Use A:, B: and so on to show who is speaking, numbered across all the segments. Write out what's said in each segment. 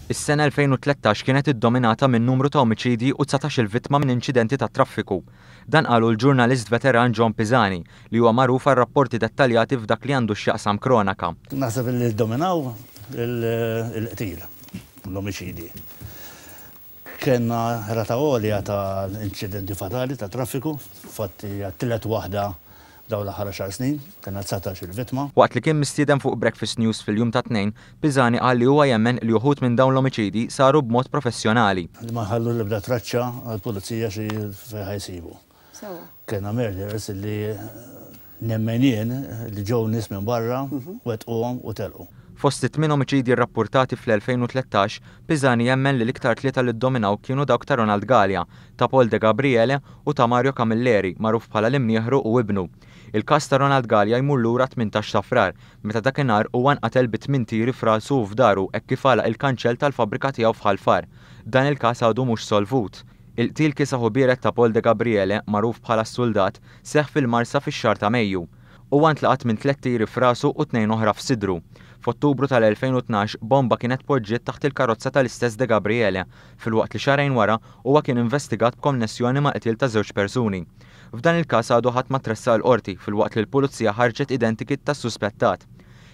A: Is-sena 2013 kienet iddominata minn numru ta' omiċidi u 19 il-vittma minn inċidenti ta' traffiku. Dan qalu l-ġurnalist veteran John Pisani li huwa magħruf għal rapporti dettaljati f'dak li għandu x'jaqsam kronika.
B: Naħseb li dominaw il-qtil, l-omiċidi. Kenna rata għolja ta' inċidenti fatali ta' traffiku, fatti għattilet waħda daw l-aħħar 10 snin, kena 19 il-vittma.
A: Waqt li kien mistieden fuq Breakfast News fil-jum ta' tnejn, Pisani qal li huwa jemmen li uħud minn dawn l-omiċidi saru b'mod professjonali.
B: Li ma ħallu l-ibda traċċa għal-pulizija xi ħajsibu. Kena murders li nemmenien li ġew nies minn barra, wetquhom u telqu.
A: Fost it-tmien omiċidi rrappurtati fl-2013, Pisani jemmen li l-iktar tlieta li ddominaw kienu dawk ta' Ronald Gallia, ta' Paul De Gabriele u ta' Mario Camilleri, magħruf bħala l-imnieħru u ibnu. Il-każ ta' Ronald Gallia jmur lura 18 ta' frar, meta dakinhar huwa nqatel bi 8 tieri f'rasu u f'daru hekk kif għalaq il-kanċell tal-fabbrika tiegħu f'Ħalfar. Dan il-każ għadu mhux solvut. Il-qtil kisa ħubieret ta' Paul De Gabriele, magħruf bħala s-Suldat, seħħ fil-Marsa fix-xahar ta' Mejju. Huwa ntlaqat minn 3 tieri f'rasu u 2 oħra f'sidru. F'Ottubru tal-2012 bomba kienet poġġiet taħt il-karozza tal-istess De Gabriele, filwaqt li xarejn wara huwa kien investigat b'konnessjoni ma' qtil ta' żewġ persuni. F'dan il-każ għadu ħadd ma tressa l-qorti filwaqt li l-pulizija ħarġet identikit tas-suspettat.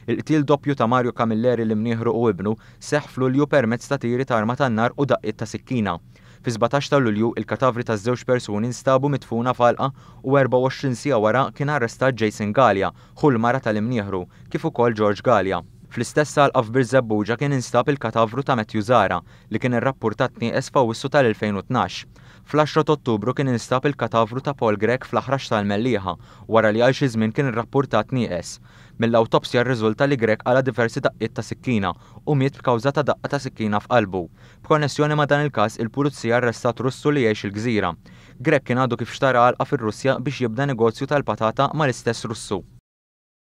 A: Il-qtil doppju ta' Mario Camilleri l-imnieħru u ibnu seħħ f'Lulju permezz ta' tieri ta' arma tan-nar u daqqiet ta' sikkina. Fi 17 ta' Lulju il-katavri ta' żewġ persuni nstabu mitfuna falqa u 24 sija wara kien arrestat Jason Gallia, ħu l-mara tal-imnieħru, kif ukoll George Gallia. Fl-istess salqa f'Bir Zebbuġa kien instab il-katavru ta' Matthew Zara li kien irrappurtat nieqes f'Awwissu tal-2012. Fl-10 Ottubru kien instab il-katavru ta' Paul Grech fl-aħrax tal-Mellieħa wara li għal xi żmien kien irrappurtat nieqes. Mill-awtopsja rriżulta li Grech għala diversi daqqiet ta' sikkina u miet b'kawża ta' daqqa ta' sikkina f'qalbu. B'konnessjoni ma' dan il-każ il-pulizija arrestat Russu li jgħix il-Gżira. Grech kien għadu kif xtara għalqa fir-Russja biex jibda negozju tal-patata mal-istess Russu.